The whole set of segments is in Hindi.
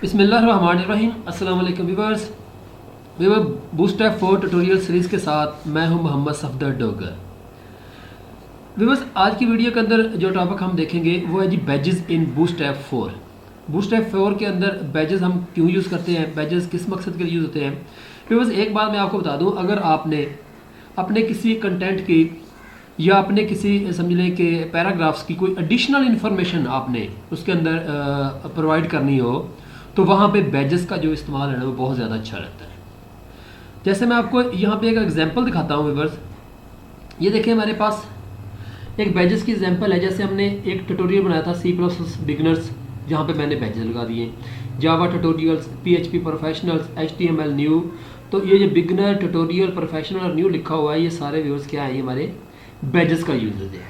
बिस्मिल्लाहिर्रहमानिर्रहीम। अस्सलाम वालेकुम व्यूअर्स। बूटस्ट्रैप 4 ट्यूटोरियल सीरीज़ के साथ मैं हूं मोहम्मद सफदर डोगर। व्यूअर्स, आज की वीडियो के अंदर जो टॉपिक हम देखेंगे वो है जी बैजेस इन बूटस्ट्रैप 4। बूटस्ट्रैप 4 के अंदर बैजेस हम क्यों यूज़ करते हैं, बैजेस किस मकसद के लिए यूज़ होते हैं। व्यूअर्स, एक बात मैं आपको बता दूँ, अगर आपने अपने किसी कंटेंट की या अपने किसी समझ लें कि पैराग्राफ्स की कोई एडिशनल इन्फॉर्मेशन आपने उसके अंदर प्रोवाइड करनी हो तो वहाँ पे बैजेस का जो इस्तेमाल है ना वो बहुत ज़्यादा अच्छा रहता है। जैसे मैं आपको यहाँ पे एक एग्जांपल दिखाता हूँ व्यूअर्स। ये देखिए हमारे पास एक बैजेस की एग्जांपल है। जैसे हमने एक ट्यूटोरियल बनाया था C++ बिगनर्स, जहाँ पे मैंने बैजेस लगा दिए। Java tutorials, PHP professionals, HTML new. तो ये जो बिगनर, ट्यूटोरियल, प्रोफेशनल और न्यू लिखा हुआ है, ये सारे व्यूअर्स क्या है, ये हमारे बैजेस का यूजेज है।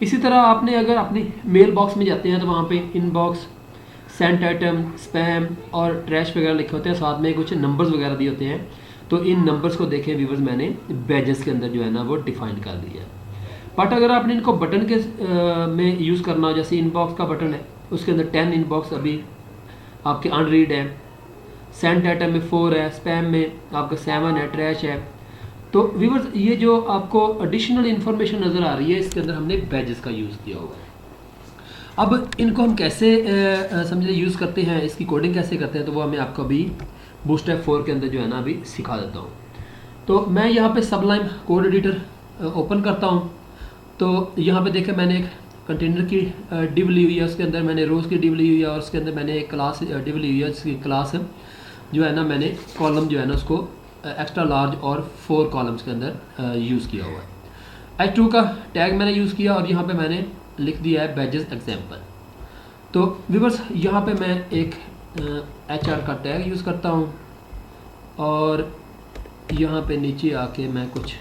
इसी तरह आपने अगर अपनी मेल बॉक्स में जाते हैं तो वहाँ पे इनबॉक्स, सेंट आइटम, स्पैम और ट्रैश वगैरह लिखे होते हैं, साथ में कुछ नंबर्स वगैरह दिए होते हैं। तो इन नंबर्स को देखें व्यूअर्स, मैंने बैजेस के अंदर जो है ना वो डिफाइन कर दिया है। बट अगर आपने इनको बटन के में यूज़ करना हो, जैसे इनबॉक्स का बटन है उसके अंदर 10 इनबॉक्स अभी आपके अनरीड है, सेंट आइटम में 4 है, स्पैम में आपका 7 है, ट्रैश है। तो व्यूअर्स, ये जो आपको एडिशनल इन्फॉर्मेशन नज़र आ रही है, इसके अंदर हमने बैजेस का यूज़ किया हुआ है। अब इनको हम कैसे समझिए यूज़ करते हैं, इसकी कोडिंग कैसे करते हैं, तो वो मैं आपको अभी बूटस्ट्रैप 4 के अंदर जो है ना अभी सिखा देता हूँ। तो मैं यहाँ पे सबलाइम कोड एडिटर ओपन करता हूँ। तो यहाँ पे देखें मैंने एक कंटेनर की डिव ली हुई है, उसके अंदर मैंने रोज़ की डिव ली हुई है और उसके अंदर मैंने एक क्लास डिव ली हुई है। उसकी क्लास जो है ना मैंने कॉलम जो है ना उसको एक्स्ट्रा लार्ज और 4 कॉलम्स के अंदर यूज़ किया हुआ है। H2 का टैग मैंने यूज़ किया और यहाँ पे मैंने लिख दिया है बैजेस एग्जाम्पल। तो व्यूअर्स, यहाँ पे मैं एक HR का टैग यूज़ करता हूँ और यहाँ पे नीचे आके मैं कुछ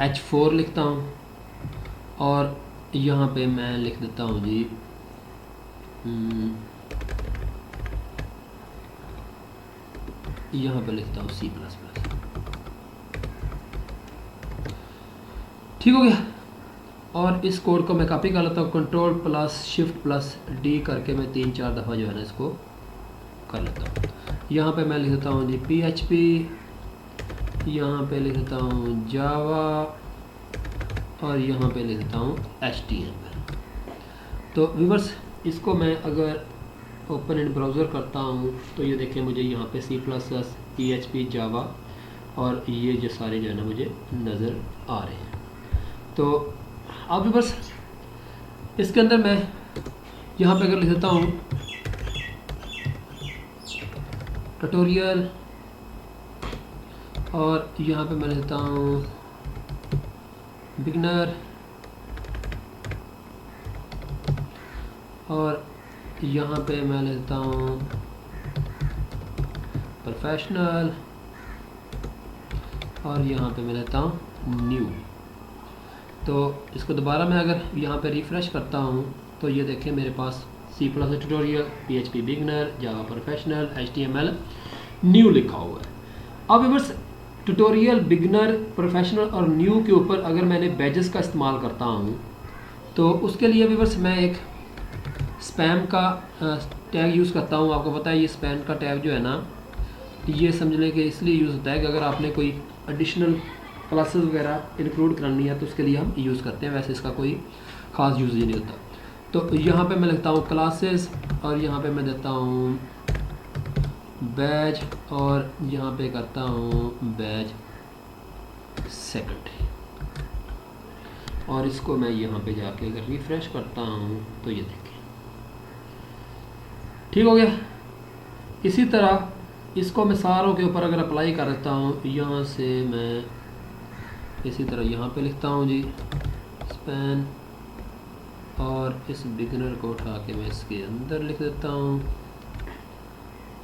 H4 लिखता हूँ और यहाँ पे मैं लिख देता हूँ जी यहाँ पे लिखता हूँ C++। ठीक हो गया। और इस कोड को मैं कॉपी कर लेता हूँ, Ctrl+Shift+D करके मैं 3-4 दफ़ा जो है ना इसको कर लेता हूँ। यहाँ पे मैं लिख देता हूँ जी PHP, यहाँ पे लिख देता हूँ जावा और यहाँ पे लिख देता हूँ HTML। तो व्यूअर्स, इसको मैं अगर ओपन इन ब्राउज़र करता हूँ तो ये देखें मुझे यहाँ पे C++, PHP, जावा और ये जो सारे जो है ना मुझे नज़र आ रहे हैं। तो अब व्यूअर्स, इसके अंदर मैं यहाँ पे अगर लिख देता हूँ ट्यूटोरियल और यहाँ पे मैं लिखता हूँ बिगनर और यहाँ पे मैं लिखता हूँ प्रोफेशनल और यहाँ पे मैं लिखता हूँ न्यू। तो इसको दोबारा मैं अगर यहाँ पे रिफ़्रेश करता हूँ तो ये देखें मेरे पास C++ ट्यूटोरियल, PHP बिगनर, जावा प्रोफेशनल, HTML न्यू लिखा हुआ है। अब व्यूअर्स, ट्यूटोरियल, बिगनर, प्रोफेशनल और न्यू के ऊपर अगर मैंने बैजेस का इस्तेमाल करता हूँ तो उसके लिए व्यूअर्स मैं एक स्पैम का टैग यूज़ करता हूँ। आपको पता है ये स्पैम का टैग जो है ना ये समझने के इसलिए यूज़ होता है कि अगर आपने कोई एडिशनल क्लासेस वगैरह इंक्लूड करनी है तो उसके लिए हम यूज़ करते हैं, वैसे इसका कोई ख़ास यूज़ ही नहीं होता। तो यहाँ पे मैं लिखता हूँ क्लासेस और यहाँ पे मैं देता हूँ बैज और यहाँ पे करता हूँ बैज सेकंड और इसको मैं यहाँ पे जाके अगर रिफ़्रेश करता हूँ तो ये देखें ठीक हो गया। इसी तरह इसको मैं सारों के ऊपर अगर अप्लाई कर देता हूँ, यहाँ से मैं इसी तरह यहाँ पे लिखता हूँ जी स्पैन और इस बिगनर को उठा के मैं इसके अंदर लिख देता हूँ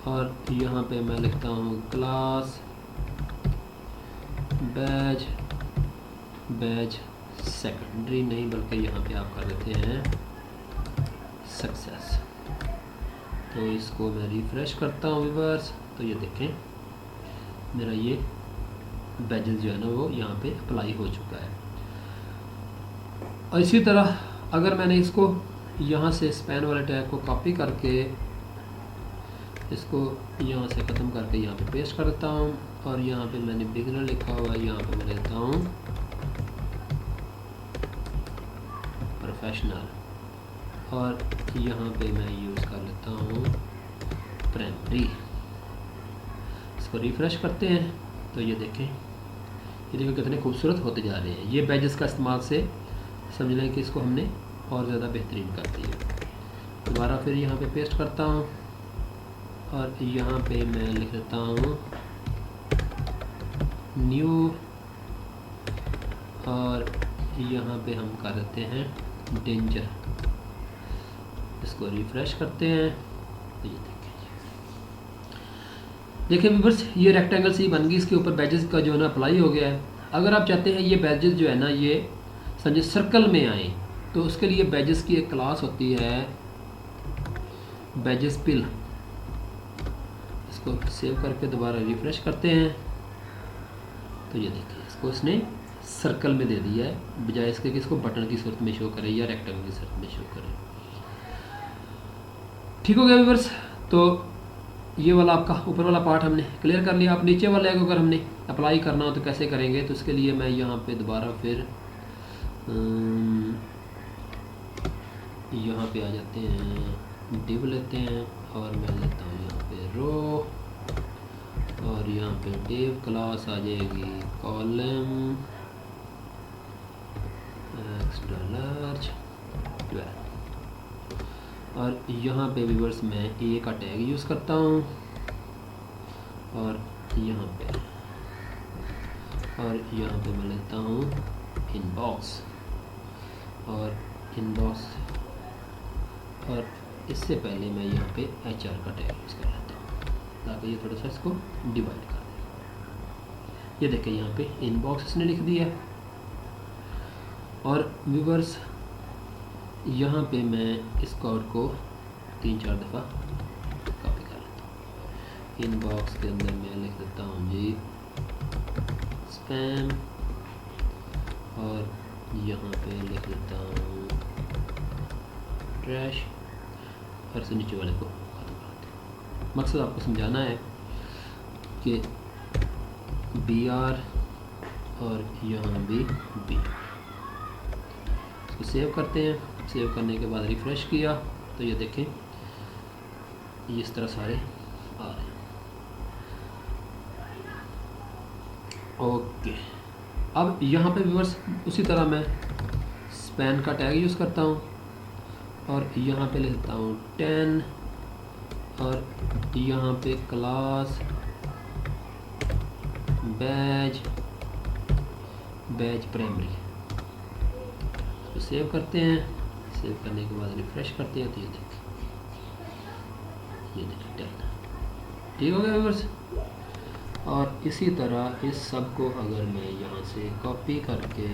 और यहाँ पे मैं लिखता हूँ क्लास बैज सेकेंडरी नहीं बल्कि यहाँ पे आप कर देते हैं सक्सेस। तो इसको मैं रिफ़्रेश करता हूँ व्यूअर्स, तो ये देखें मेरा ये बैजेस जो है ना वो यहाँ पे अप्लाई हो चुका है। और इसी तरह अगर मैंने इसको यहाँ से स्पैन वाले टैग को कॉपी करके इसको यहाँ से ख़त्म करके यहाँ पे पेस्ट कर देता हूँ और यहाँ पे मैंने बिगिनर लिखा हुआ है, यहाँ पे मैं लेता हूँ प्रोफेशनल और यहाँ पे मैं यूज़ कर लेता हूँ प्राइमरी। इसको रिफ़्रेश करते हैं तो ये देखें कितने खूबसूरत होते जा रहे हैं। ये बैजेस का इस्तेमाल से समझ लें कि इसको हमने और ज़्यादा बेहतरीन कर दिया। दोबारा फिर यहाँ पे पेस्ट करता हूँ और यहाँ पे मैं लिख देता हूँ न्यू और यहाँ पे हम कर देते हैं डेंजर। इसको रिफ़्रेश करते हैं तो ये देखिए व्यूअर्स ये रेक्टेंगल सी बन गई, इसके ऊपर बैजेस का जो है ना अप्लाई हो गया है। अगर आप चाहते हैं ये बैजेस जो है ना ये समझे सर्कल में आए तो उसके लिए बैजेस की एक क्लास होती है बैजेस पिल। इसको सेव करके दोबारा रिफ़्रेश करते हैं तो ये देखिए इसको इसने सर्कल में दे दिया है, बजाय इसके कि इसको बटन की सूरत में शो करे या रेक्टेंगल की सूरत में शो करे। ठीक हो गया व्यूअर्स, तो ये वाला आपका ऊपर वाला पार्ट हमने क्लियर कर लिया। आप नीचे वाले को अगर हमने अप्लाई करना हो तो कैसे करेंगे, तो इसके लिए मैं यहाँ पे दोबारा फिर यहाँ पे आ जाते हैं, डिव लेते हैं और मैं लेता हूँ यहाँ पे रो और यहाँ पे डिव क्लास आ जाएगी कॉलम एक्स्ट्रा लार्ज 12 और यहाँ पे व्यूअर्स मैं ए का टैग यूज़ करता हूँ और यहाँ पे मैं लेता हूँ इनबॉक्स और इनबॉक्स और इससे पहले मैं यहाँ पे HR का टैग यूज़ कर लेता हूँ ताकि ये थोड़ा सा इसको डिवाइड कर दे। ये देखें यहाँ पे इनबॉक्स इसने लिख दिया और व्यूअर्स यहाँ पे मैं इस कोड को 3-4 दफ़ा कॉपी कर लेता हूँ। इनबॉक्स के अंदर मैं लिख देता हूँ जी स्पैम और यहाँ पे लिख देता हूँ ट्रैश और इसे नीचे वाले को ख़त्म कर देते हैं। मकसद आपको समझाना है कि BR और यहाँ भी B। इसको सेव करते हैं, सेव करने के बाद रिफ़्रेश किया तो ये देखें ये इस तरह सारे आ रहे हैं। ओके, अब यहाँ पे व्यूअर्स उसी तरह मैं स्पैन का टैग यूज़ करता हूँ और यहाँ पे लिखता हूँ 10 और यहाँ पे क्लास बैज प्राइमरी। तो सेव करते हैं, सेव करने के बाद रिफ़्रेश करते हैं तो ये देखिए 10। ठीक हो गया व्यूअर्स। और इसी तरह इस सब को अगर मैं यहाँ से कॉपी करके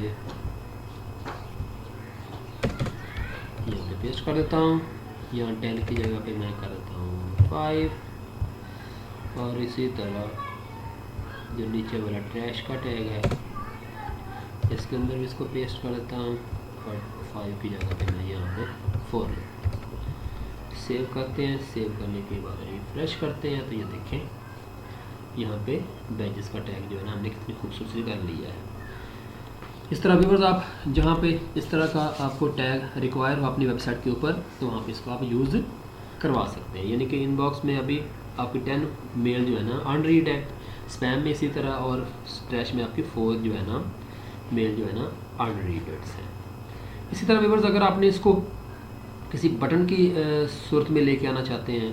यहाँ पे पेस्ट कर देता हूँ, यहाँ 10 की जगह पे मैं कर देता हूँ 5 और इसी तरह जो नीचे वाला ट्रैश का टैग है इसके अंदर भी इसको पेस्ट कर देता हूँ और 5 की जगह पे मैं यहाँ पे 4 लेता हूँ। सेव करते हैं, सेव करने के बाद रिफ़्रेश करते हैं तो ये देखें यहाँ पे बैजेस का टैग जो है ना हमने कितनी खूबसूरती कर लिया है। इस तरह व्यूअर्स आप जहाँ पे इस तरह का आपको टैग रिक्वायर हो अपनी वेबसाइट के ऊपर तो वहाँ पे इसको आप यूज़ करवा सकते हैं। यानी कि इनबॉक्स में अभी आपकी 10 मेल जो है ना अनरीड है, स्पैम में इसी तरह और ट्रैश में आपकी 4 जो है ना मेल जो है ना अनरीडेड्स हैं। इसी तरह व्यूअर्स अगर आपने इसको किसी बटन की सूरत में लेके आना चाहते हैं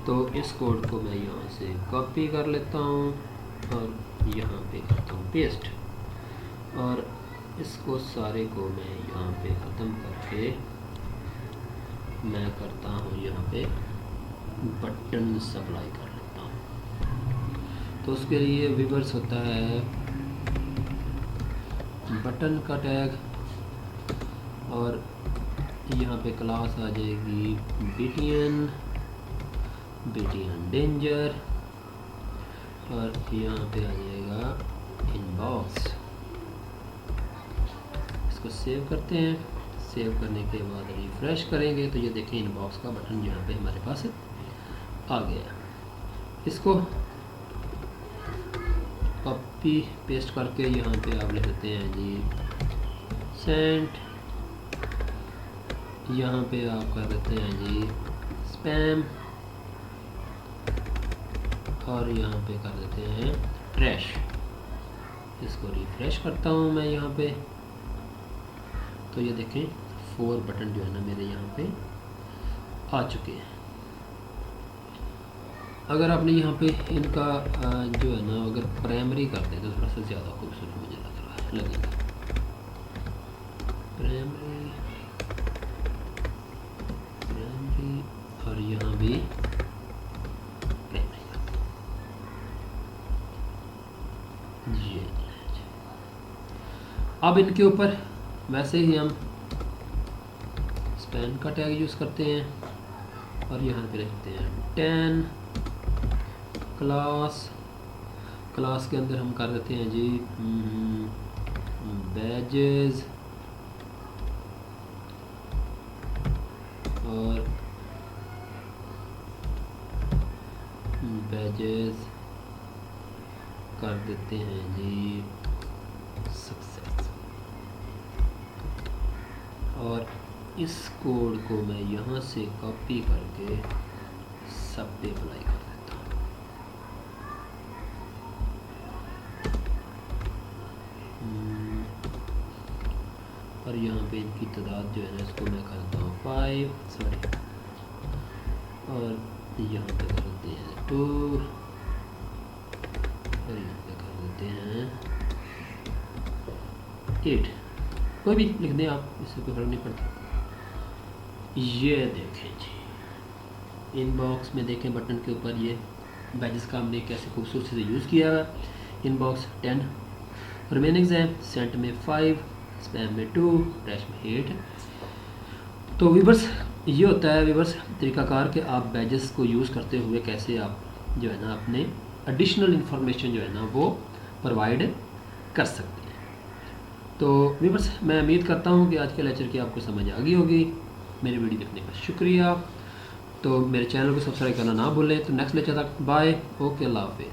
तो इस कोड को मैं यहाँ से कॉपी कर लेता हूँ और यहाँ पे करता हूँ पेस्ट और इसको सारे को मैं यहाँ पे ख़त्म करके मैं करता हूँ यहाँ पे बटन सप्लाई कर लेता हूँ। तो उसके लिए व्यूअर्स होता है बटन का टैग और यहाँ पे क्लास आ जाएगी BTN डेंजर और यहाँ पे आ जाएगा इनबॉक्स। इसको सेव करते हैं, सेव करने के बाद रिफ़्रेश करेंगे तो ये देखें इनबॉक्स का बटन यहाँ पे हमारे पास आ गया। इसको कॉपी पेस्ट करके यहाँ पे आप लिख देते हैं जी सेंट, यहाँ पे आप कर देते हैं जी स्पैम, और यहाँ पे कर देते हैं ट्रैश। इसको रिफ्रेश करता हूँ मैं यहाँ पे, तो ये देखें 4 बटन जो है ना मेरे यहाँ पे आ चुके हैं। अगर आपने यहाँ पे इनका जो है ना अगर प्राइमरी कर दें तो थोड़ा सा ज़्यादा खूबसूरत मुझे लगेगा। प्राइमरी और यहाँ भी प्राइमरी जी। अब इनके ऊपर वैसे ही हम स्पैन का टैग यूज़ करते हैं और यहाँ पे रखते हैं 10 क्लास के अंदर हम कर देते हैं जी बैजेस, और बैजेस कर देते हैं जी सक्सेस। और इस कोड को मैं यहाँ से कॉपी करके सब पे अप्लाई कर देता हूँ। और यहाँ पे इनकी तादाद जो है ना इसको मैं करता हूँ 5 सॉरी, और यहाँ पे कर देते हैं 2, और यहाँ पे कर देते हैं 8। कोई भी लिख दें आप, इससे कोई फर्क नहीं पड़ता। ये देखें जी इनबॉक्स में देखें बटन के ऊपर ये बैजेस का हमने कैसे खूबसूरती से यूज़ किया है। इनबॉक्स 10, रिमेनिंग्स हैं सेंट में 5, स्पैम में 2, ट्रैश में 8। तो वीवर्स ये होता है वीवर्स तरीक़ाकार कि आप बैजेस को यूज़ करते हुए कैसे आप जो है ना अपने एडिशनल इंफॉर्मेशन जो है ना वो प्रोवाइड कर सकते हैं। तो वीवर्स मैं उम्मीद करता हूँ कि आज के लेक्चर की आपको समझ आ गई होगी। मेरी वीडियो देखने का शुक्रिया। तो मेरे चैनल को सब्सक्राइब करना ना भूलें। तो नेक्स्ट लेक्चर तक बाय, ओके, अल्लाह हाफ़िज़।